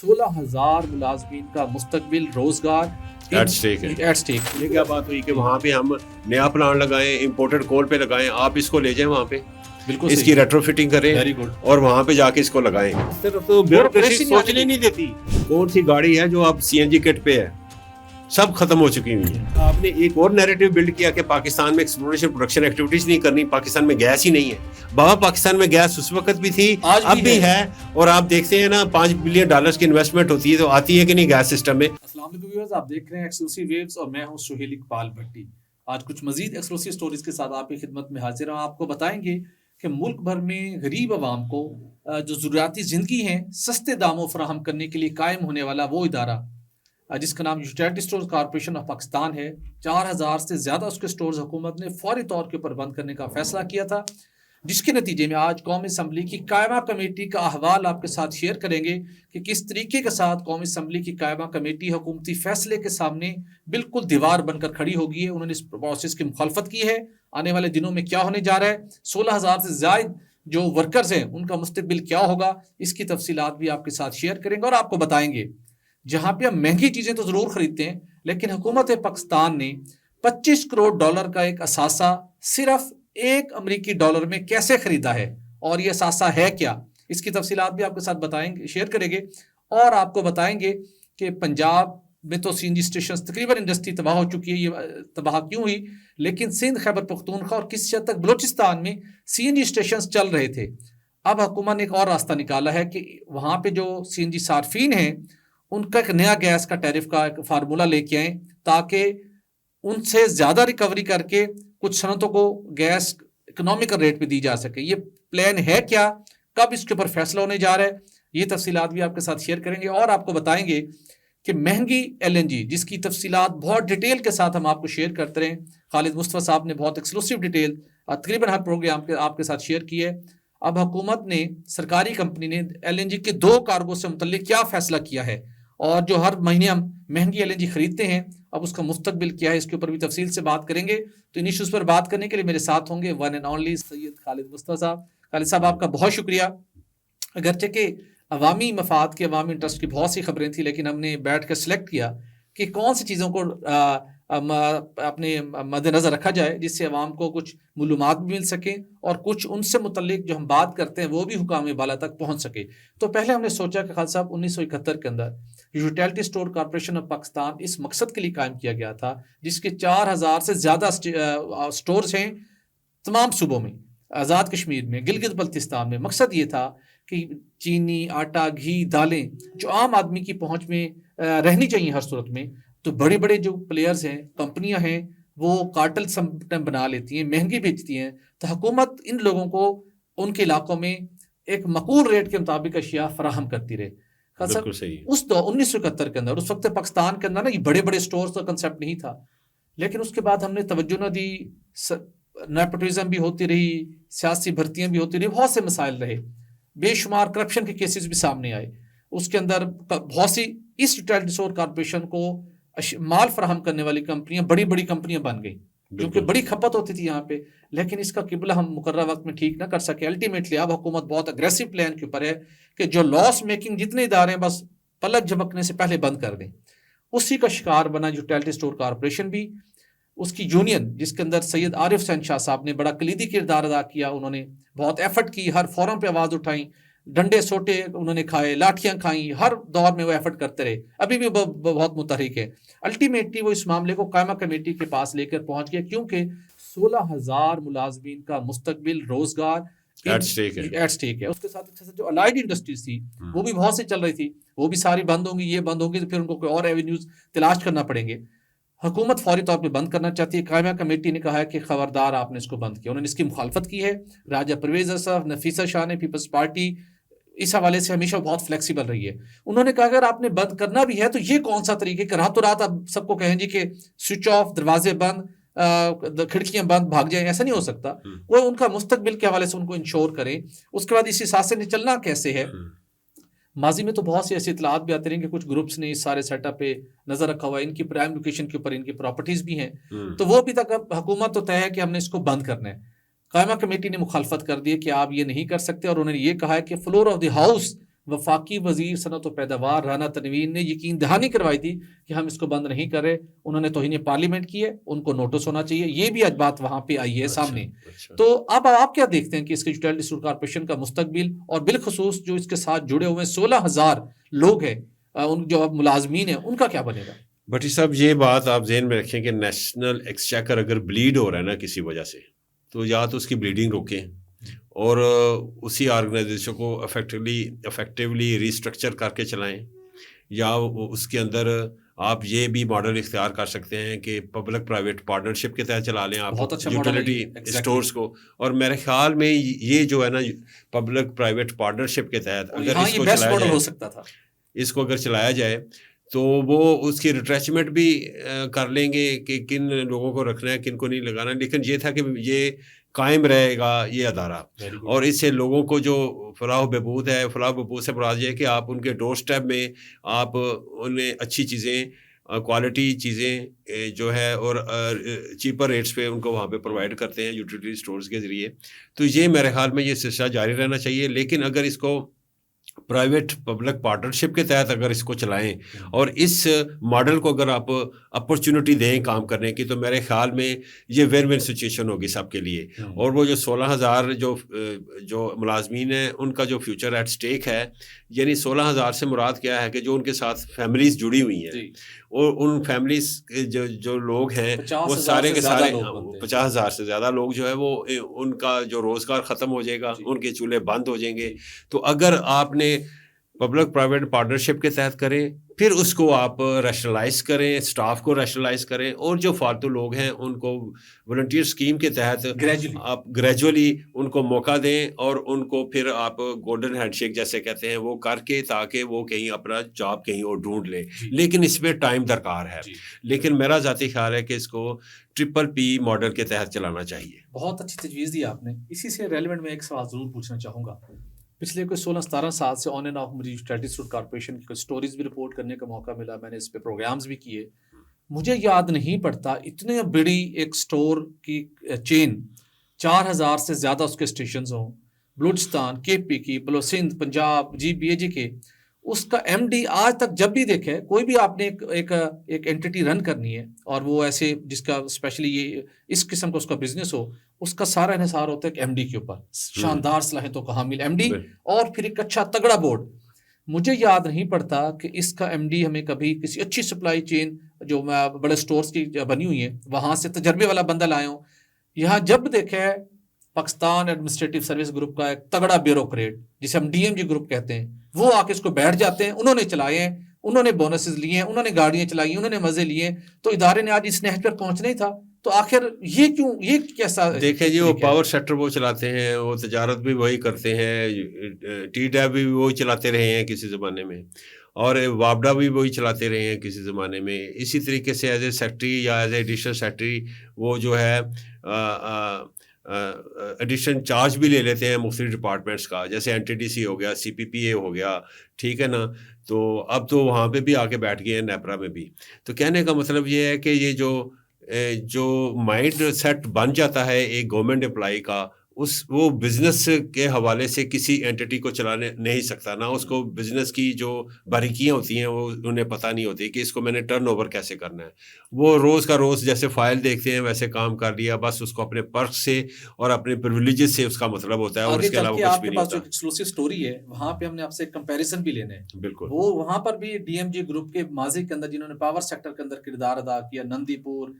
16,000 मुलाजमीन का मुस्तकबिल रोजगार एट स्टेक है। At stake. ये क्या बात हुई कि वहाँ पे हम नया प्लांट लगाएं, इंपोर्टेड कोल पे लगाएं, आप इसको ले जाएं वहाँ पे, बिल्कुल इसकी रेट्रोफिटिंग करें वेरी गुड। और वहाँ पे जाके इसको लगाएं। सिर्फ तो ब्यूरोक्रेसी सोचने नहीं देती। कौन सी गाड़ी है जो अब सीएनजी किट पे है, सब खत्म हो चुकी हुई है। आपने एक और नैरेटिव बिल्ड किया कि पाकिस्तान में एक्सप्लोरेशन प्रोडक्शन एक्टिविटीज नहीं करनी, पाकिस्तान में गैस ही नहीं है। बाबा, पाकिस्तान में गैस उस वक्त भी थी, अब भी है। और आप देखते हैं ना, $5 बिलियन की इन्वेस्टमेंट होती है तो आती है कि नहीं गैस सिस्टम में। अस्सलाम वालेकुम व्यूअर्स, आप देख रहे हैं एक्सक्लूसिव वेव्स और मैं हूं सुहेल इकबाल भट्टी। आज कुछ मजीद एक्सक्लूसिव स्टोरीज के साथ आपकी खिदमत में हाजिर हूं। आपको बताएंगे कि मुल्क भर में गरीब आवाम को जो ज़रूरियाती ज़िंदगी हैं सस्ते दामों फराहम करने के लिए कायम होने वाला वो इदारा जिसका नाम utility stores corporation of Pakistan है। 4,000 से ज़्यादा उसके स्टोर्स हुकूमत ने फौरी तौर के ऊपर बंद करने का फैसला किया था, जिसके नतीजे में आज कौमी असम्बली की कायमा कमेटी का अहवाल आपके साथ शेयर करेंगे कि किस तरीके के साथ कौमी असम्बली की कायमा कमेटी हुकूमती फैसले के सामने बिल्कुल दीवार बनकर खड़ी हो गई है। उन्होंने इस प्रोसेस की मुखालफत की है। आने वाले दिनों में क्या होने जा रहा है, 16,000 से ज़्यादा जो वर्कर्स हैं उनका मुस्तकबिल क्या होगा, इसकी तफसीलात भी आपके साथ शेयर करेंगे और आपको बताएंगे जहां पे हम महंगी चीजें तो जरूर खरीदते हैं, लेकिन हुकूमत पाकिस्तान ने $25 करोड़ का एक असासा सिर्फ $1 में कैसे खरीदा है और ये असासा है क्या, इसकी तफसीलात भी आपके साथ बताएंगे, शेयर करेंगे। और आपको बताएंगे कि पंजाब में तो सीएनजी स्टेशन तकरीबन इंडस्ट्री तबाह हो चुकी है। ये तबाह क्यों हुई, लेकिन सिंध, खैबर पख्तूनख्वा और किसी हद तक बलोचिस्तान में सीएनजी स्टेशन चल रहे थे। अब हुकूमत ने एक और रास्ता निकाला है कि वहां पे जो सीएनजी सार्फिन हैं उनका एक नया गैस का टैरिफ का एक फार्मूला लेके आए ताकि उनसे ज्यादा रिकवरी करके कुछ सनतों को गैस इकोनॉमिकल रेट पे दी जा सके। ये प्लान है क्या, कब इसके ऊपर फैसला होने जा रहा है, ये तफसीलात भी आपके साथ शेयर करेंगे। और आपको बताएंगे कि महंगी एलएनजी जिसकी तफसीलात बहुत डिटेल के साथ हम आपको शेयर करते रहे। खालिद मुस्तफा साहब ने बहुत एक्सक्लूसिव डिटेल तकरीबन हर प्रोग्राम पे आपके साथ शेयर की है। अब हुकूमत ने, सरकारी कंपनी ने एलएनजी के 2 कार्गो से मुतल्लिक क्या फैसला किया है और जो हर महीने हम महंगी एलएनजी खरीदते हैं अब उसका मुस्तकबिल क्या है, इसके ऊपर भी तफसील से बात करेंगे। तो इन इश्यूज पर बात करने के लिए मेरे साथ होंगे one and only Syed Khalid Mustafa साहब। खालिद साहब, आपका बहुत शुक्रिया। अगरचे के अवामी मफाद के, अवामी इंटरेस्ट की बहुत सी खबरें थी, लेकिन हमने बैठ कर सिलेक्ट किया कि कौन सी चीज़ों को अपने मद्देनज़र रखा जाए जिससे अवाम को कुछ मालूमात भी मिल सके और कुछ उनसे मुतल्लिक जो हम बात करते हैं वो भी हुकाम बाला तक पहुँच सके। तो पहले हमने सोचा कि खालिद साहब 1971 के अंदर utility store corporation of Pakistan इस मकसद के लिए कायम किया गया था, जिसके 4,000 से ज़्यादा स्टोर्स हैं तमाम सूबों में, आज़ाद कश्मीर में, गिलगित बल्तिस्तान में। मकसद ये था कि चीनी, आटा, घी, दालें जो आम आदमी की पहुंच में रहनी चाहिए हर सूरत में, तो बड़े बड़े जो प्लेयर्स हैं, कंपनियां हैं, वो कार्टेल संगठन बना लेती हैं, महंगी बेचती हैं। तो हुकूमत इन लोगों को उनके इलाकों में एक मकूल रेट के मुताबिक अशिया फराहम करती रहे। बिल्कुल सही। उस 1971 के अंदर, उस वक्त पाकिस्तान के अंदर ना ये बड़े बड़े स्टोर्स का कंसेप्ट नहीं था, लेकिन उसके बाद हमने तवज्जो न दी, नेपोटिज्म भी होती रही, सियासी भर्तियां भी होती रही, बहुत से मसाइल रहे, बेशुमार करप्शन के केसेस भी सामने आए। उसके अंदर बहुत सी इस यूटिलिटी स्टोर कॉर्पोरेशन को माल फराहम करने वाली कंपनियां बड़ी बड़ी कंपनियां बन गई, क्योंकि बड़ी खपत होती थी यहाँ पे, लेकिन इसका किबला हम मुकर्रर वक्त में ठीक ना कर सके। अल्टीमेटली अब हुकूमत बहुत अग्रेसिव प्लान के ऊपर है कि जो लॉस मेकिंग जितने इदारे हैं बस पलक झपकने से पहले बंद कर दें। उसी का शिकार बना यूटिलिटी स्टोर कॉर्पोरेशन भी। उसकी यूनियन, जिसके अंदर सैयद आरिफ हुसैन शाह साहब ने बड़ा कलीदी किरदार अदा किया, उन्होंने बहुत एफर्ट की, हर फोरम पे आवाज़ उठाई, डंडे सोटे उन्होंने खाए, लाठियां खाई, हर दौर में वो एफर्ट करते रहे, अभी भी बहुत मुतहरिक है। अल्टीमेटली वो इस मामले को कायमा कमेटी के पास लेकर पहुंच गया, क्योंकि 16,000 मुलाजमीन का मुस्तकबिल रोजगार एट स्टेक है। उसके साथ जो अलाइड इंडस्ट्रीज थी वो भी बहुत सी चल रही थी, वो भी सारी बंद होंगी, ये बंद होंगी तो फिर उनको कोई और एवेन्यूज तलाश करना पड़ेंगे। हुकूमत फौरी तौर पे बंद करना चाहती है। कायमा कमेटी ने कहा है कि खबरदार आपने इसको बंद किया, उन्होंने इसकी मुखालफत की है। राजा परवेज असफ, नफीसा शाह ने, पीपल्स पार्टी इस हवाले से हमेशा बहुत फ्लेक्सिबल रही है। उन्होंने कहा अगर आपने बंद करना भी है तो ये कौन सा तरीके का, रातों रात आप सबको कहें जी कि स्विच ऑफ, दरवाजे बंद, खिड़कियां बंद, भाग जाए, ऐसा नहीं हो सकता। वो उनका मुस्तकबिल के हवाले से उनको इंश्योर करें। उसके बाद इस हिसाब से चलना कैसे है। माजी में तो बहुत सी ऐसी इतलात भी आती रही कि कुछ ग्रुप्स ने इस सारे सेटअप पे नजर रखा हुआ है, इनकी प्राइम लोकेशन के ऊपर इनकी प्रॉपर्टीज भी हैं, तो वो अभी तक हुकूमत तो तय है कि हमने इसको बंद करना है। कायमा कमेटी ने मुखालफत कर दी है कि आप ये नहीं कर सकते, और उन्होंने ये कहा है कि फ्लोर ऑफ द हाउस वफाकी वजीर सनत व पैदावार राना तनवीर ने यकीन दहानी करवाई थी कि हम इसको बंद नहीं कर रहे। उन्होंने तौहीन पार्लियामेंट की है, उनको नोटिस होना चाहिए। ये भी आज बात वहां पे आई है सामने। तो अब आप क्या देखते हैं कि इसके यूटिलिटी स्टोर कॉर्पोरेशन का मुस्तकबिल और बिलखसूस जो इसके साथ जुड़े हुए 16,000 लोग हैं, उन जो अब मुलाजमीन हैं, उनका क्या बनेगा? भट्टी साहब, ये बात आप जहन में रखें कि नेशनल एक्सचेकर अगर ब्लीड हो रहा है ना किसी वजह से, तो या तो उसकी ब्लीडिंग रोकें और उसी ऑर्गेनाइजेशन को इफेक्टिवली रिस्ट्रक्चर करके चलाएं, या उसके अंदर आप ये भी मॉडल इख्तियार कर सकते हैं कि पब्लिक प्राइवेट पार्टनरशिप के तहत चला लें आप यूटिलिटी स्टोर्स को। और मेरे ख्याल में ये जो है ना पब्लिक प्राइवेट पार्टनरशिप के तहत अगर इसको चलाया जाए, हो सकता था, इसको अगर चलाया जाए तो वो उसकी रिट्रेचमेंट भी कर लेंगे कि किन लोगों को रखना है, किन को नहीं लगाना। लेकिन ये था कि ये कायम रहेगा ये अदारा, और इससे लोगों को जो फलाह बहबूद है, फलाह बहबूद से मुराद ये है कि आप उनके डोर स्टेप में आप उन्हें अच्छी चीज़ें, क्वालिटी चीज़ें जो है और चीपर रेट्स पे उनको वहाँ पे प्रोवाइड करते हैं यूटिलिटी स्टोर्स के ज़रिए। तो ये मेरे ख्याल में ये सिलसिला जारी रहना चाहिए। लेकिन अगर इसको प्राइवेट पब्लिक पार्टनरशिप के तहत अगर इसको चलाएं और इस मॉडल को अगर आप अपॉर्चुनिटी दें काम करने की, तो मेरे ख्याल में ये विन विन सिचुएशन होगी सबके लिए। और वो जो 16,000 जो मुलाजमीन हैं उनका जो फ्यूचर एट स्टेक है, यानी 16,000 से मुराद क्या है कि जो उनके साथ फैमिलीज जुड़ी हुई हैं, और उन फैमिलीज जो लोग हैं वो सारे के सारे 50,000 से ज़्यादा लोग जो है वो उनका जो रोज़गार ख़त्म हो जाएगा, उनके चूल्हे बंद हो जाएंगे। तो अगर आपने पब्लिक प्राइवेट पार्टनरशिप के तहत करें, फिर उसको आप रैशनलाइज करें, स्टाफ को रैशनलाइज करें, और जो फालतू लोग हैं उनको वॉलंटियर स्कीम के तहत आप ग्रेजुअली उनको मौका दें, और उनको फिर आप गोल्डन हैंडशेक जैसे कहते हैं वो करके, ताकि वो कहीं अपना जॉब कहीं और ढूंढ ले। लेकिन इसमें टाइम दरकार है। लेकिन मेरा ज़ाती ख्याल है कि इसको PPP मॉडल के तहत चलाना चाहिए। बहुत अच्छी तजवीज़ दी आपने। इसी से रेलिवेंट में एक सवाल ज़रूर पूछना चाहूँगा। पिछले कोई 16-17 साल से ऑन एंड ऑफ मुझे यूटिलिटी स्टोर कॉर्पोरेशन की कुछ स्टोरीज भी रिपोर्ट करने का मौका मिला, मैंने इस पे प्रोग्राम्स भी किए। मुझे याद नहीं पड़ता इतने बड़ी एक स्टोर की चेन, 4,000 से ज़्यादा उसके स्टेशंस हों, बलूचिस्तान, KP की, सिंध, पंजाब, GBAG के, उसका MD आज तक जब भी देखे, कोई भी आपने एक एंटिटी रन करनी है और वो ऐसे जिसका स्पेशली ये इस किस्म का उसका बिजनेस हो, उसका सारा इन्हिसार होता है कि MD के ऊपर। शानदार सलाहियतों का हामिल MD और फिर एक अच्छा तगड़ा बोर्ड। मुझे याद नहीं पड़ता कि इसका MD हमें कभी किसी अच्छी सप्लाई चेन जो बड़े स्टोर्स की बनी हुई है वहाँ से तजर्बे वाला बंदा लाए हो। यहाँ जब देखे पाकिस्तान एडमिनिस्ट्रेटिव सर्विस ग्रुप का एक तगड़ा ब्यूरोक्रेट जिसे हम DMG ग्रुप कहते हैं, वो आके इसको बैठ जाते हैं, उन्होंने चलाए हैं, उन्होंने बोनसेस लिए हैं, उन्होंने गाड़ियां चलाई, उन्होंने मजे लिए, तो इदारे ने आज इस नहज पर पहुंचना ही था। तो आखिर ये क्यों, ये कैसा? देखें जी, वो पावर सेक्टर वो चलाते हैं, वो तजारत भी वही करते हैं, TDAB भी वही चलाते रहे हैं किसी ज़माने में, और वापडा भी वही चलाते रहे हैं किसी ज़माने में। इसी तरीके से एज ए सेक्रेटरी या एज ए एडिशनल सेक्रेटरी वो जो है एडिशन चार्ज भी ले लेते हैं मुख्तलिफ डिपार्टमेंट्स का, जैसे NTDC हो गया, CPPA हो गया, ठीक है ना। तो अब तो वहाँ पे भी आके बैठ गए हैं, नेपरा में भी। तो कहने का मतलब ये है कि ये जो माइंड सेट बन जाता है एक गवर्नमेंट एम्प्लॉई का, वो बिजनेस के हवाले से किसी एंटिटी को चलाने नहीं सकता ना। उसको बिजनेस की जो बारीकियां होती हैं वो उन्हें पता नहीं होती कि इसको मैंने टर्नओवर कैसे करना है। वो रोज़ का रोज़ जैसे फाइल देखते हैं वैसे काम कर लिया, बस उसको अपने पर्क से और अपने प्रिविलेजेस से उसका मतलब होता है, और इसके अलावा कुछ भी नहीं होता। एक्सक्लूसिव स्टोरी है, वहाँ पे हमने आपसे कंपैरिजन भी लेने हैं। बिल्कुल, वो वहाँ पर भी DMG ग्रुप के माजी के अंदर जिन्होंने पावर सेक्टर के अंदर किरदार अदा किया, नंदीपुर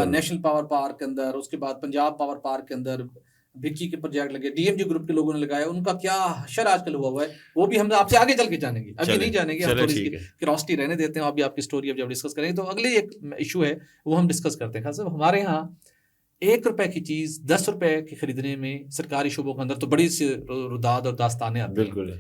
नेशनल पावर पार्क के अंदर, उसके बाद पंजाब पावर पार्क के अंदर भिक्की के प्रोजेक्ट लगे, DMG ग्रुप के लोगों ने लगाया, उनका क्या हशर आजकल हुआ है वो भी हम आपसे आगे चल के जानेंगे। अभी नहीं जानेंगे, हम थोड़ी क्यूरियोसिटी रहने देते हैं। अभी आपकी स्टोरी अब जब डिस्कस करेंगे तो अगले एक इशू है वो हम डिस्कस करते हैं। खास हमारे यहाँ 1 रुपए की चीज़ 10 रुपए की खरीदने में सरकारी शोबों के अंदर तो बड़ी सी रुदाद और दास्तानें आती हैं। बिल्कुल,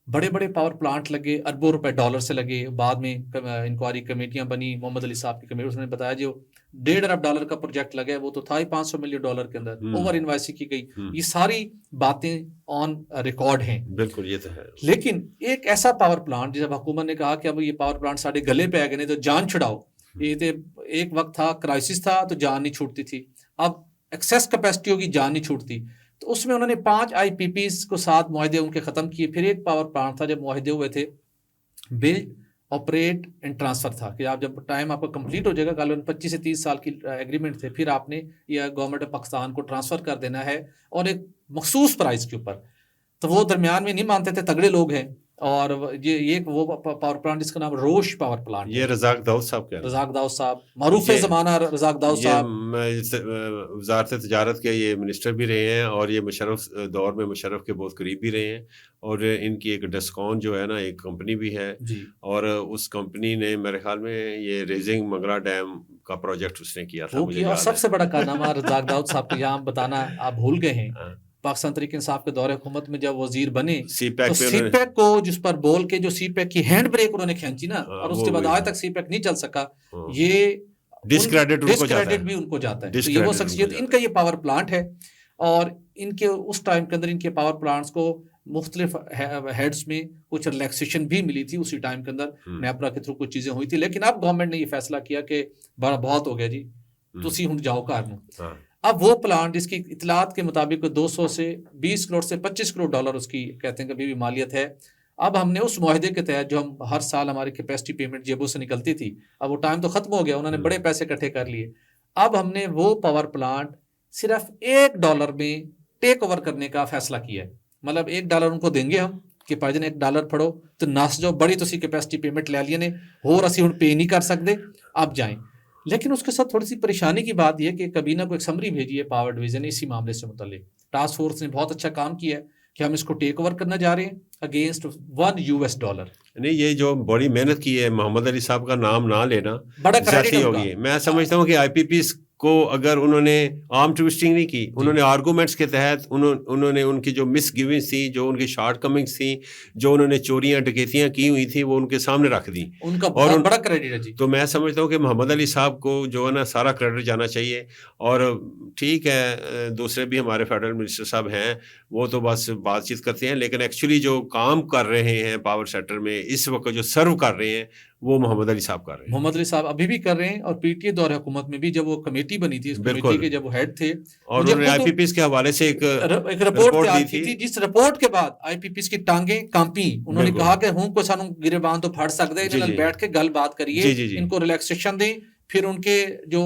बड़े बड़े पावर प्लांट लगे, अरबों रुपए डॉलर से लगे, बाद में इंक्वायरी कमेटियां बनी, मोहम्मद अली साहब की कमेटी, उसने बताया जो $1.5 अरब का प्रोजेक्ट लगा वो तो था ही $500 मिलियन के अंदर, ओवर इन्वाइसी की गई। ये सारी बातें ऑन रिकॉर्ड हैं। बिल्कुल, ये तो है। लेकिन एक ऐसा पावर प्लांट जब हुकूमत ने कहा कि अब ये पावर प्लांट साढ़े गले पे आ गए, नहीं तो जान छुड़ाओ, ये तो एक वक्त था क्राइसिस था तो जान नहीं छूटती थी, अब एक्सेस कैपेसिटी होगी, जान नहीं छूटती। तो तो उसमें उन्होंने 5 IPPs को 7 मुआहदे उनके ख़त्म किए। फिर एक पावर प्लांट था जब मुआहदे हुए थे, बिल्ड ऑपरेट एंड ट्रांसफ़र था कि आप जब टाइम आपका कंप्लीट हो जाएगा, गालिबन 25 से 30 साल की एग्रीमेंट थे, फिर आपने यह गवर्नमेंट ऑफ पाकिस्तान को ट्रांसफ़र कर देना है और एक मखसूस प्राइस के ऊपर। तो वो दरमियान में नहीं मानते थे, तगड़े लोग हैं। और ये वो पावर प्लांट जिसका नाम रोश पावर प्लांट ये रज़ाक दाऊद साहब कह रहे हैं। रज़ाक दाऊद साहब मारूफ ज़माना रज़ाक दाऊद साहब वजारत तजारत के ये मिनिस्टर भी रहे हैं और ये मुशर्रफ दौर में मुशर्रफ के बहुत करीब भी रहे हैं। और इनकी एक डिस्कॉन जो है ना, एक कंपनी भी है जी। और उस कंपनी ने मेरे ख्याल में ये रेजिंग मंगरा डैम का प्रोजेक्ट उसने किया था। मुझे और सबसे बड़ा कारनामा रज़ाक दाऊद साहब को यहाँ बताना आप भूल गए हैं। पाकिस्तान तहरीक इंसाफ के दौरे हुकूमत में जब वजीर बने, तो सीपैक को जिस पर बोल के जो सीपैक की हैंड ब्रेक उन्होंने खींची ना, और उसके बाद आज तक सीपैक नहीं चल सका, ये डिस्क्रेडिट भी उनको जाता है। तो ये वो शख्सियत, इनका ये पावर प्लांट है और इनके उस टाइम के अंदर इनके पावर प्लांट्स को मुख्तलिफ हेड्स में कुछ रिलैक्सेशन भी मिली थी उसी टाइम के अंदर, नेपरा के थ्रू कुछ चीज़ें हुई थी। लेकिन अब गवर्नमेंट ने ये फैसला किया कि बहुत हो गया जी, तुसी हुण जाओ घर में। अब वो प्लांट जिसकी इतलात के मुताबिक 200 से 20 करोड़ से 25 करोड़ डॉलर उसकी कहते हैं कभी भी मालियत है। अब हमने उस मुआहदे के तहत जो हम हर साल हमारी कैपेसिटी पेमेंट जेबों से निकलती थी, अब वो टाइम तो ख़त्म हो गया, उन्होंने बड़े पैसे इकट्ठे कर लिए। अब हमने वो पावर प्लांट सिर्फ $1 में टेक ओवर करने का फैसला किया है। मतलब $1 उनको देंगे हम कि भाईजान $1 फड़ो तो नस जाओ, बड़ी तुसी कैपेसिटी पेमेंट ले लिया ने, होर असी हुण पे नहीं कर सकते, अब जाएं। लेकिन उसके साथ थोड़ी सी परेशानी की बात यह कि कबीना को एक समरी भेजी है पावर डिवीजन ने इसी मामले से मुतालिक। टास्क फोर्स ने बहुत अच्छा काम किया है कि हम इसको टेक ओवर करना जा रहे हैं अगेंस्ट $1। नहीं, ये जो बड़ी मेहनत की है, मोहम्मद अली साहब का नाम ना लेना बड़ा ज्यादती होगी। मैं समझता हूँ कि IPPs को अगर उन्होंने आर्म ट्विस्टिंग नहीं की, उन्होंने आर्गूमेंट्स के तहत उन्होंने उनकी जो मिस गिविंग्स थी, जो उनकी शॉर्ट कमिंग्स थी, जो उन्होंने चोरियां डकैतियां की हुई थी, वो उनके सामने रख दी। उनका बहुत बड़ा क्रेडिट है जी। तो मैं समझता हूँ कि मोहम्मद अली साहब को जो है ना सारा क्रेडिट जाना चाहिए। और ठीक है, दूसरे भी हमारे फेडरल मिनिस्टर साहब हैं, वो तो बस बातचीत करते हैं, लेकिन एक्चुअली जो काम कर रहे हैं पावर सेक्टर में इस वक्त जो सर्व कर रहे हैं वो मोहम्मद अली साहब कर रहे हैं। मोहम्मद अली साहब अभी भी कर रहे हैं। और PTA दौरे हुकूमत में भी जब वो कमेटी बनी थी, इस कमेटी के जब वो हेड थे, और उन्होंने IPPs के हवाले से एक रिपोर्ट दी थी, जिस रिपोर्ट के बाद IPPs की टांगे कांपी। उन्होंने कहा कि हूं को सानू गिरबान तो फड़ सकते हैं, इन्होंने बैठ के गल बात करिए, इनको रिलैक्सेशन दें। फिर उनके जो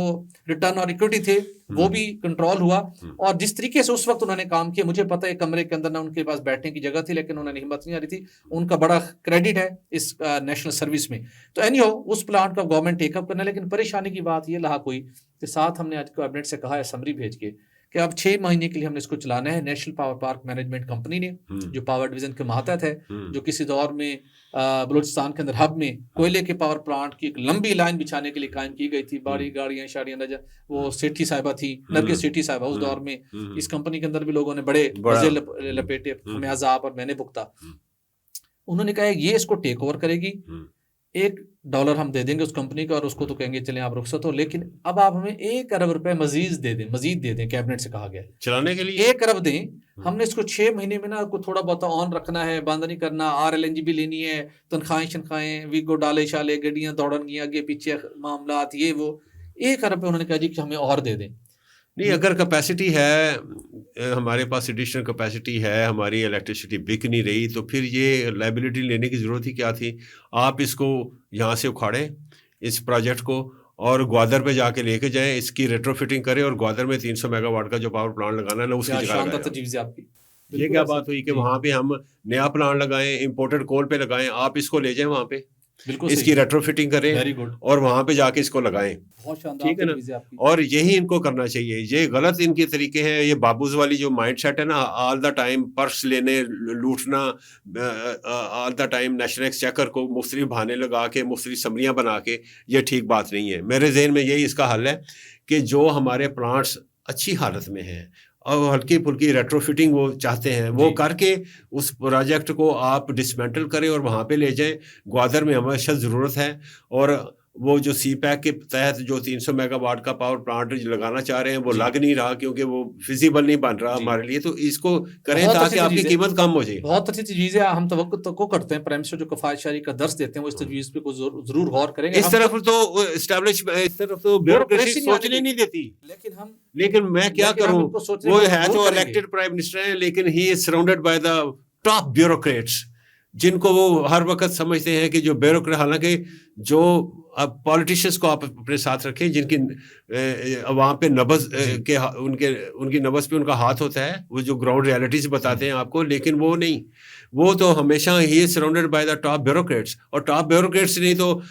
रिटर्न और इक्विटी थे वो भी कंट्रोल हुआ। और जिस तरीके से उस वक्त उन्होंने काम किया, मुझे पता है कमरे के अंदर ना उनके पास बैठने की जगह थी, लेकिन उन्होंने हिम्मत नहीं आ रही थी। उनका बड़ा क्रेडिट है इस नेशनल सर्विस में। तो एनीहो उस प्लांट का गवर्नमेंट टेकअप करना, लेकिन परेशानी की बात ये लाक हुई कि साथ हमने आज कैबिनेट से कहा है समरी भेज के कि अब 6 महीने के लिए हमने इसको चलाना है। National power park management company ने, जो पावर डिवीजन के मातहत है, जो किसी दौर में बलूचिस्तान के अंदर हब में कोयले के पावर प्लांट की एक लंबी लाइन बिछाने के लिए कायम की गई थी। बड़ी गाड़ियां शाड़ियां नजर, वो सेठी साहिबा थी, नरगिस सेठी साहिबा, उस दौर में इस कंपनी के अंदर भी लोगों ने बड़े मजे लपेटे, हमें अजाब और मैंने भुगता। उन्होंने कहा ये इसको टेक ओवर करेगी, $1 हम दे देंगे उस कंपनी का और उसको तो कहेंगे चलें आप रुखसत हो, लेकिन अब आप हमें $1 अरब मजीद दे दें। कैबिनेट से कहा गया चलाने के लिए 1 अरब दें। हमने इसको 6 महीने में ना कुछ थोड़ा बहुत ऑन रखना है, बंद नहीं करना। RLNG भी लेनी है, तनख्वाहें शनख्वाहें, वीगो डाले शाले, गड्डियां दौड़नगी आगे पीछे, मामला ये वो। 1 अरब पे उन्होंने कहा जी कि हमें और दे दें। नहीं, अगर कैपेसिटी है, हमारे पास एडिशनल कैपेसिटी है, हमारी इलेक्ट्रिसिटी बिक नहीं रही, तो फिर ये लायबिलिटी लेने की ज़रूरत ही क्या थी। आप इसको यहाँ से उखाड़ें इस प्रोजेक्ट को और ग्वादर पे जाके लेके जाएं, इसकी रेट्रोफिटिंग करें और ग्वादर में 300 मेगावाट का जो पावर प्लांट लगाना है ना उसकी जगह। ये क्या बात हुई कि वहाँ पे हम नया प्लांट लगाएं, इंपोर्टेड कोल पे लगाएं, आप इसको ले जाएं वहाँ पे, इसकी रेट्रोफिटिंग करें और वहाँ पे जाके इसको लगाएं। ठीक है ना। और यही इनको करना चाहिए। ये गलत इनके तरीके हैं। ये बाबूज वाली जो माइंडसेट है ना, ऑल द टाइम पर्स लेने, लूटना, all the time national exchequer को मुख्तलिफ बहाने लगा के, मुख्तलिफ समरियाँ बना के, ये ठीक बात नहीं है। मेरे जहन में यही इसका हल है कि जो हमारे प्लांट्स अच्छी हालत में हैं और हल्की फुल्की रेट्रोफिटिंग वो चाहते हैं, वो करके उस प्रोजेक्ट को आप डिसमेंटल करें और वहाँ पे ले जाएं। ग्वादर में हमेशा ज़रूरत है और वो जो सी पैक के तहत जो 300 मेगावाट का पावर प्लांट लगाना चाह रहे हैं वो लग नहीं रहा, क्योंकि वो फिजिबल नहीं बन रहा हमारे लिए। तो इसको करें ताकि आपकी कीमत कम हो जाए। बहुत अच्छी चीज है, हम तवक्को करते हैं प्राइम मिनिस्टर जो कफायतशारी का दर्स देते हैं, वो इस तजवीज पे जरूर गौर करेंगे। इस तरफ तो एस्टैब्लिश, इस तरफ तो ब्यूरोक्रेसी सोचने नहीं देती। लेकिन मैं क्या करूं, वो है तो इलेक्टेड प्राइम मिनिस्टर है, लेकिन he is surrounded by the top bureaucrats, जिनको वो हर वक्त समझते हैं कि जो ब्यूरोक्रेट, हालांकि जो अब पॉलिटिशियंस को आप अपने साथ रखें जिनकी अवाम पे नब्ज के उनकी नब्ज पे उनका हाथ होता है, वो जो ग्राउंड रियलिटीज बताते हैं आपको, लेकिन वो नहीं, वो तो हमेशा he is surrounded by the top bureaucrats. और टॉप ब्यूरोक्रेट्स नहीं तो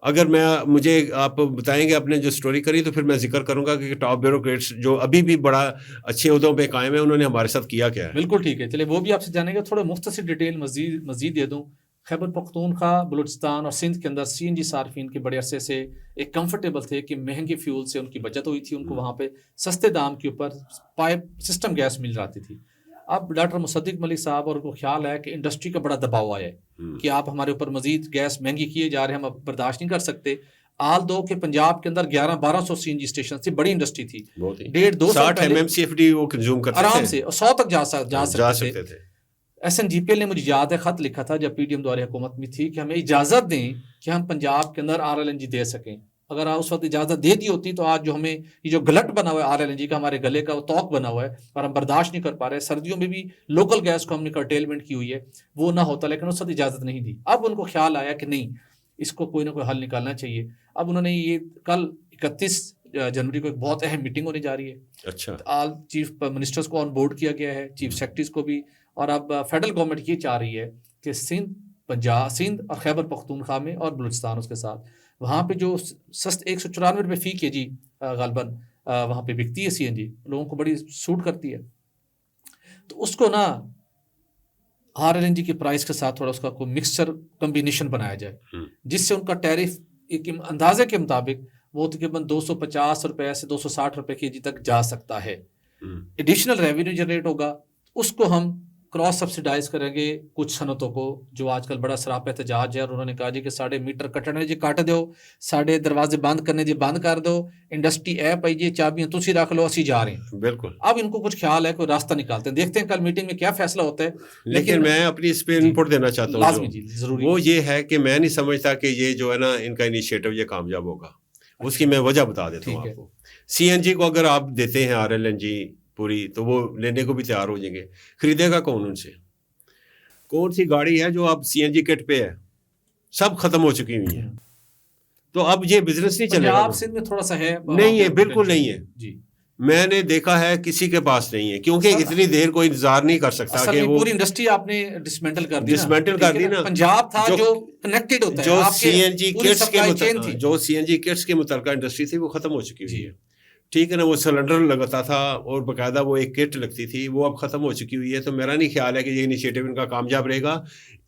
अगर मुझे आप बताएंगे आपने जो स्टोरी करी, तो फिर मैं जिक्र करूंगा कि टॉप ब्यूरोक्रेट्स जो अभी भी बड़ा अच्छे उहदों पे कायम है, उन्होंने हमारे साथ किया क्या है। बिल्कुल ठीक है, चलिए वो भी आपसे जानेंगे। थोड़ा मुख्तसर डिटेल मजीद दे दूं। खैबर पख्तूनख्वा, बलूचिस्तान और सिंध के अंदर CNG सार्फिन के बड़े अरसे से एक कंफर्टेबल थे कि महंगे फ्यूल से उनकी बचत हुई थी, उनको वहाँ पे सस्ते दाम के ऊपर पाइप सिस्टम गैस मिल जाती थी। अब डॉक्टर मुसद्दिक मलिक साहब और उनको ख्याल है कि इंडस्ट्री का बड़ा दबाव आया है कि आप हमारे ऊपर मजीद गैस महंगी किए जा रहे हैं, हम अब बर्दाश्त नहीं कर सकते। आल दो के पंजाब के अंदर 1100-1200 CNG स्टेशन थी, बड़ी इंडस्ट्री थी, 1.5-2 साल MMCFD वो कंज्यूम करते आराम से, और 100 तक जा सकते थे। SNGPL ने मुझे याद है खत लिखा था जब PDM दौरे हुकूमत में थी कि हमें इजाज़त दें कि हम पंजाब के अंदर RLNG दे सकें। अगर आप उस वक्त इजाज़त दे दी होती तो आज जो हमें ये जो गलट बना हुआ है RLNG का, हमारे गले का वो तौक बना हुआ है और हम बर्दाश्त नहीं कर पा रहे, सर्दियों में भी लोकल गैस को हमने कर्टेलमेंट की हुई है, वो ना होता। लेकिन उस वक्त इजाज़त नहीं दी। अब उनको ख्याल आया कि नहीं, इसको कोई ना कोई हल निकालना चाहिए। अब उन्होंने ये कल 31 जनवरी को एक बहुत अहम मीटिंग होने जा रही है। अच्छा, ऑल चीफ मिनिस्टर्स को ऑन बोर्ड किया गया है, चीफ सेक्रेटरीज को भी। और अब फेडरल गवर्नमेंट ये चाह रही है कि सिंध और खैबर पख्तूनख्वा में और बलूचिस्तान उसके साथ, वहाँ पे जो सस्ते 194 रुपये फी के जी गालबन वहाँ पे बिकती है CNG, लोगों को बड़ी सूट करती है, तो उसको ना RLNG की प्राइस के साथ थोड़ा उसका कोई मिक्सचर कम्बिनेशन बनाया जाए, जिससे उनका टैरिफ एक अंदाजे के मुताबिक वो तकरीबन 250 रुपये से 260 रुपये kg तक जा सकता है। एडिशनल रेवेन्यू जनरेट होगा, उसको हम क्रॉस सब्सिडाइज करेंगे कुछ सनतों को जो आजकल बड़ा सराप एहतजाज है। और उन्होंने कहा जी कि साढ़े मीटर कटने जी कट दो, साढ़े दरवाजे बंद करने जी बंद कर दो, इंडस्ट्री ऐप आई जी चाबियां तुसी रख लो, असी जा रहे हैं। बिल्कुल, अब इनको कुछ ख्याल है, कोई रास्ता निकालते हैं, देखते हैं कल मीटिंग में क्या फैसला होता है। लेकिन मैं अपनी इस पे इनपुट देना चाहता हूँ, वो ये है कि मैं नहीं समझता कि ये जो है ना इनका इनिशिएटिव ये कामयाब होगा। उसकी मैं वजह बता देता हूँ आपको। CNG को अगर आप देते हैं RLNG पूरी, तो वो लेने को भी तैयार हो जाएंगे, खरीदेगा कौन उनसे? कौन सी गाड़ी है जो अब CNG किट पे है? सब खत्म हो चुकी हुई है, तो अब ये बिजनेस नहीं चलेगा। पंजाब सिंध में थोड़ा सा है, नहीं है, बिल्कुल नहीं है जी। मैंने देखा है किसी के पास नहीं है, क्योंकि इतनी देर कोई इंतजार नहीं कर सकता कि वो पूरी इंडस्ट्री आपने डिसमेंटल कर दी ना। पंजाब था जो कनेक्टेड होता है, जो CNG किट्स के मुतल्लिका इंडस्ट्री थी वो खत्म हो चुकी हुई है, ठीक है ना। वो सिलेंडर लगता था और बाकायदा वो एक किट लगती थी, वो अब खत्म हो चुकी हुई है। तो मेरा नहीं ख्याल है कि ये इनिशिएटिव इनका कामयाब रहेगा।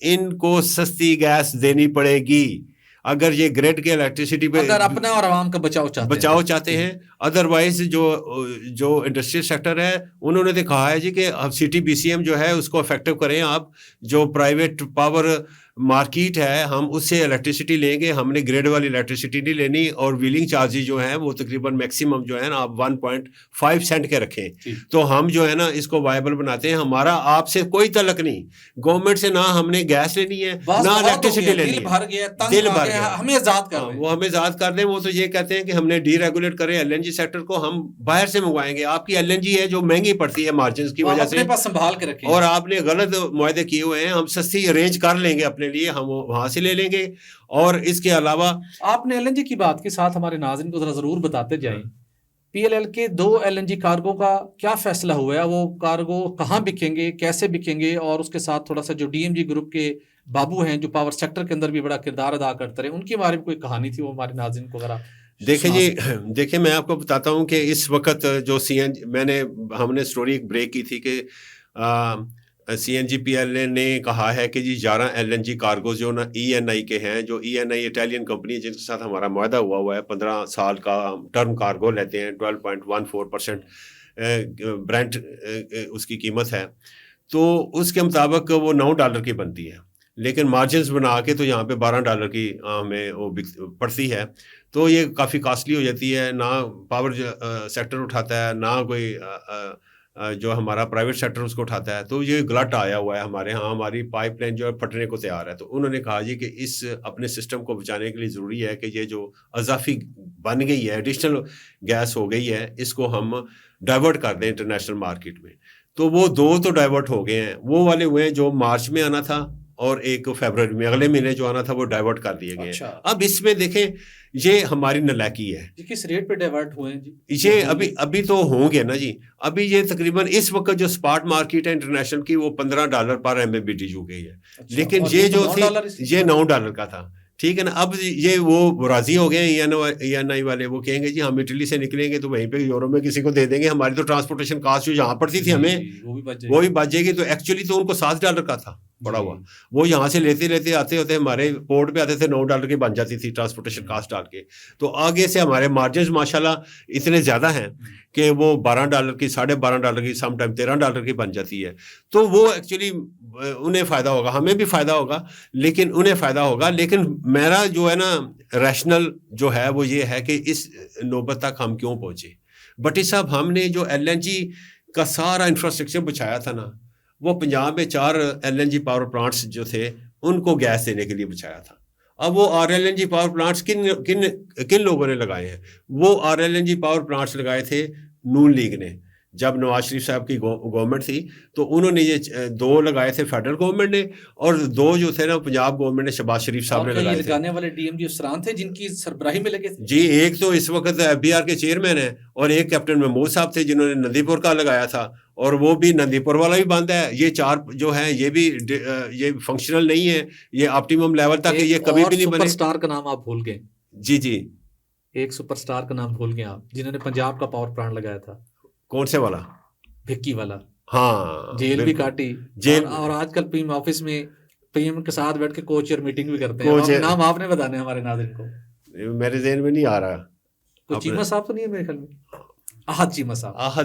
इनको सस्ती गैस देनी पड़ेगी अगर ये ग्रिड के इलेक्ट्रिसिटी पे, अगर अपना और आवाम का बचाव चाहते हैं। अदरवाइज जो इंडस्ट्रियल सेक्टर है उन्होंने तो कहा है जी कि अब CTBCM जो है उसको इफेक्टिव करें आप, जो प्राइवेट पावर मार्केट है हम उससे इलेक्ट्रिसिटी लेंगे, हमने ग्रिड वाली इलेक्ट्रिसिटी नहीं लेनी। और व्हीलिंग चार्जेस जो हैं वो तकरीबन मैक्सिमम जो है ना आप 1.5 सेंट के रखें, तो हम जो है ना इसको वायबल बनाते हैं। हमारा आपसे कोई तलक नहीं, गवर्नमेंट से ना हमने गैस लेनी है ना इलेक्ट्रिसिटी लेनी है। दिल भर गया, हमें आजाद कर वो हमें आजाद कर दें। वो तो ये कहते हैं कि हमने डीरेगुलेट करें LNG सेक्टर को, हम बाहर से मंगवाएंगे। आपकी LNG है जो महंगी पड़ती है मार्जिन की वजह से, संभाल के रखें, और आपने गलत मुआहदे किए हुए हैं। हम सस्ती अरेंज कर लेंगे अपने लिए, हम वहां से ले लेंगे। और इसके अलावा आपने LNG की बात के साथ हमारे नाज़रीन को जरा जरूर बताते जाएं, PLL के 2 LNG कार्गो का क्या फैसला हुआ है, वो कार्गो कहाँ बिकेंगे, कैसे बिकेंगे? और उसके साथ थोड़ा सा जो DMG ग्रुप के बाबू हैं जो पावर सेक्टर के अंदर भी बड़ा किरदार अदा करते रहे, उनके बारे में कोई कहानी थी, वो हमारे नाज़रीन को जरा देखिए मैं आपको बताता हूँ कि इस वक्त जो हमने स्टोरी एक ब्रेक की थी कि CNGPL ने कहा है कि जी 11 LNG कार्गो जो ना ENI के हैं, जो ENI इटालियन कंपनी है जिनके साथ हमारा मुआहदा हुआ है, 15 साल का टर्म कार्गो लेते हैं, 12.14% ब्रेंट उसकी कीमत है, तो उसके मुताबिक वो $9 की बनती है। लेकिन मार्जिन्स बना के तो यहाँ पे $12 की हमें वो पड़ती है, तो ये काफ़ी कॉस्टली हो जाती है। ना पावर सेक्टर उठाता है, ना कोई जो हमारा प्राइवेट सेक्टर उसको उठाता है। तो ये गलट आया हुआ है हमारे यहाँ, हमारी पाइपलाइन जो है फटने को तैयार है। तो उन्होंने कहा जी कि इस अपने सिस्टम को बचाने के लिए ज़रूरी है कि ये जो अजाफी बन गई है, एडिशनल गैस हो गई है, इसको हम डाइवर्ट कर दें इंटरनेशनल मार्केट में। तो वो 2 तो डाइवर्ट हो गए हैं, वो वाले हुए हैं जो मार्च में आना था और एक फरवरी में, अगले महीने जो आना था वो डाइवर्ट कर दिए गए अच्छा। हैं। अब इसमें देखें, ये हमारी नालायकी है। ये किस रेट पे डाइवर्ट हुए हैं जी? ये अभी तो होंगे ना जी। अभी ये तकरीबन इस वक्त जो स्पॉट मार्केट है इंटरनेशनल की, वो $15 पर MMBTU गई है। अच्छा, लेकिन और ये तो जो थी, $9 ये $9 का था, ठीक है ना। अब ये वो राजी हो गए ENI वाले, वो कहेंगे जी हम इटली से निकलेंगे तो वहीं पे यूरो में किसी को दे देंगे, हमारी तो ट्रांसपोर्टेशन कॉस्ट जो यहाँ पड़ती थी हमें वो भी बच जाएगी। तो एक्चुअली तो उनको $7 का था पड़ा हुआ, वो यहाँ से लेते लेते आते होते हमारे पोर्ट पे आते थे, $9 की बन जाती थी ट्रांसपोर्टेशन कॉस्ट डाल के। तो आगे से हमारे मार्जिन माशाल्लाह इतने ज़्यादा हैं कि वो $12 की, $12.5 की, सम टाइम $13 की बन जाती है। तो वो एक्चुअली उन्हें फ़ायदा होगा, हमें भी फ़ायदा होगा, लेकिन उन्हें फ़ायदा होगा। लेकिन मेरा जो है ना रैशनल जो है वो ये है कि इस नौबत तक हम क्यों पहुँचे। भट्टी साहब, हमने जो LNG का सारा इंफ्रास्ट्रक्चर बचाया था ना, वो पंजाब में 4 LNG पावर प्लांट्स जो थे उनको गैस देने के लिए बचाया था। अब वो RLNG पावर प्लांट्स किन लोगों ने लगाए हैं? वो RLNG पावर प्लांट्स लगाए थे नून लीग ने, जब नवाज शरीफ साहब की गवर्नमेंट थी तो उन्होंने ये 2 लगाए थे फेडरल गवर्नमेंट ने, और 2 जो थे ना पंजाब गवर्नमेंट ने, शहबाज शरीफ साहब ने लगाए थे। लगाने वाले DMG उस्मान थे जिनकी सरबराही में लगे थे जी। एक तो इस वक्त FBR के चेयरमैन है, और एक कैप्टन महमूद साहब थे जिन्होंने नंदीपुर का लगाया था, और वो भी नंदीपुर वाला भी बंद है। ये 4 जो है ये भी ये फंक्शनल नहीं है, ये ऑप्टिमम लेवल तक ये कभी भी नहीं बने। सुपरस्टार का नाम आप भूल गए। जी। एक सुपरस्टार का नाम भूल गए आप, जिन्होंने पंजाब का पावर प्लांट लगाया था। कौन से वाला? भिक्की वाला। हाँ, जेल भी काटी, जेल। और आजकल PM ऑफिस में PM के साथ बैठ के कोच और मीटिंग भी करते हैं। नाम आपने बताने हमारे नाज़रीन को। मेरे ज़हन में नहीं आ रहा। कोई चीमा साहब तो नहीं है मेरे ख्याल में? आहत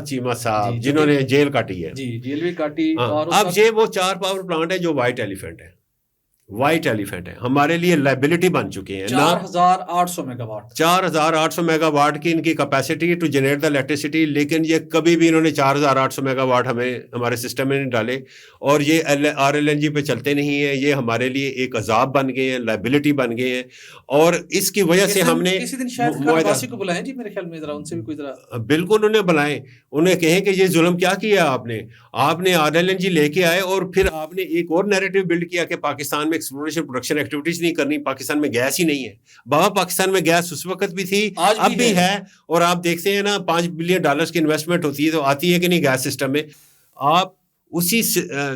चीमा साहब जिन्होंने जेल काटी है। जी, जेल भी काटी। और अब ये वो 4 पावर प्लांट है जो व्हाइट एलिफेंट है, हमारे लिए लाइबिलिटी बन चुके हैं। 4800 मेगावाट 4800 मेगावाट की इनकी capacity to generate the electricity, लेकिन ये कभी भी इन्होंने 4800 मेगावाट हमारे सिस्टम में नहीं डाले, और ये RLNG पे चलते नहीं है। ये हमारे लिए एक अजाब बन गए हैं, लाइबिलिटी बन गए हैं, और इसकी वजह से हमने किसी दिन शायद को बुलाएं जी, मेरे ख्याल में, जरा उनसे भी कोई जरा। बिल्कुल उन्हें बुलाएं, उन्हें कहें कि ये जुल्म क्या किया आपने RLNG लेके आए, और फिर आपने एक और नैरेटिव बिल्ड किया कि पाकिस्तान में एक्सप्लोरेशन प्रोडक्शन एक्टिविटीज नहीं करनी, पाकिस्तान में गैस ही नहीं है। बाबा, पाकिस्तान में गैस उस वक्त भी थी, अब भी है। और आप देखते हैं ना, $5 बिलियन की इन्वेस्टमेंट होती है तो आती है कि नहीं गैस सिस्टम में। आप उसी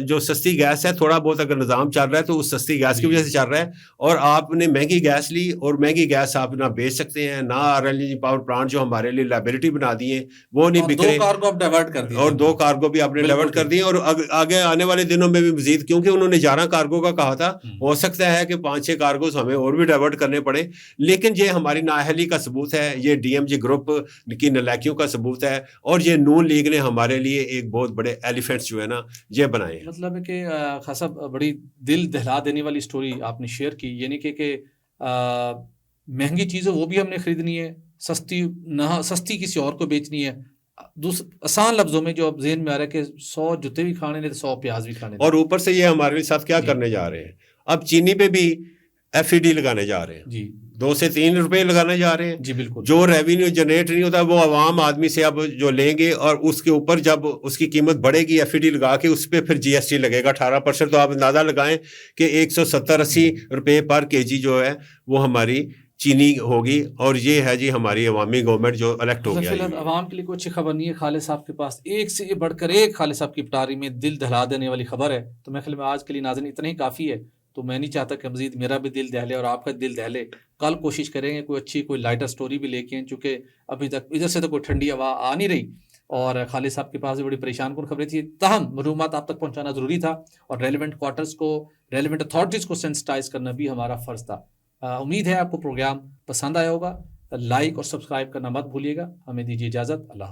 जो सस्ती गैस है, थोड़ा बहुत अगर निज़ाम चल रहा है तो उस सस्ती गैस की वजह से चल रहा है, और आपने महंगी गैस ली, और महंगी गैस आप ना बेच सकते हैं, ना RLNG पावर प्लांट जो हमारे लिए लाइबिलिटी बना दिए वो नहीं बिक रहे, 2 कार्गो आप डाइवर्ट कर दिए, और 2 कार्गो भी आपने डाइवर्ट कर दिए, और आगे आने वाले दिनों में भी मजीद, क्योंकि उन्होंने 11 कार्गो का कहा था, हो सकता है कि 5-6 कार्गो हमें और भी डाइवर्ट करने पड़े। लेकिन ये हमारी नाअहली का सबूत है, ये DMG ग्रुप की नालायकियों का सबूत है, और ये नून लीग ने हमारे लिए एक बहुत बड़े एलिफेंट्स जो है ना ये बनाए। मतलब है कि खासा बड़ी दिल दहला देने वाली स्टोरी आपने शेयर की, यानी कि महंगी चीज़ें वो भी हमने खरीदनी है, सस्ती किसी और को बेचनी है। आसान लफ्जों में जो अब ज़हन में आ रहा है कि 100 जूते भी खाने नहीं तो 100 प्याज भी खाने, और ऊपर से ये हमारे साथ क्या करने जा रहे हैं, अब चीनी पे भी FED लगाने जा रहे हैं जी, 2 से 3 रुपए लगाने जा रहे हैं जी। बिल्कुल, जो रेवेन्यू जनरेट नहीं होता वो आवाम आदमी से अब जो लेंगे, और उसके ऊपर जब उसकी कीमत बढ़ेगी FED लगा के, उस पर फिर GST लगेगा 18%। तो आप अंदाजा लगाएं कि 170-80 रुपए पर kg जो है वो हमारी चीनी होगी, और ये है जी हमारी अवामी गवर्नमेंट जो इलेक्ट हो गया है। अवाम के लिए कोई अच्छी खबर नहीं है। खालिद साहब के पास एक से बढ़कर एक खालिद साहब की पटारी में दिल दहला देने वाली खबर है। तो मैं ख्याल में आज के लिए नाज़रीन इतना ही काफ़ी है। तो मैं नहीं चाहता कि मज़ीद मेरा भी दिल दहले और आपका दिल दहले। कल कोशिश करेंगे कोई अच्छी, कोई लाइटर स्टोरी भी लेके आएं, चूँकि अभी तक इधर से तो कोई ठंडी हवा आ नहीं रही, और खालिद साहब के पास भी बड़ी परेशान कुन खबरें थी। ताहम मालूमात आप तक पहुँचाना ज़रूरी था, और रेलिवेंट क्वार्टर्स को, रेलिवेंट अथॉरिटीज़ को सेंसिटाइज करना भी हमारा फ़र्ज़ था। उम्मीद है आपको प्रोग्राम पसंद आया होगा। लाइक और सब्सक्राइब करना मत भूलिएगा। हमें दीजिए इजाज़त। अल्लाह।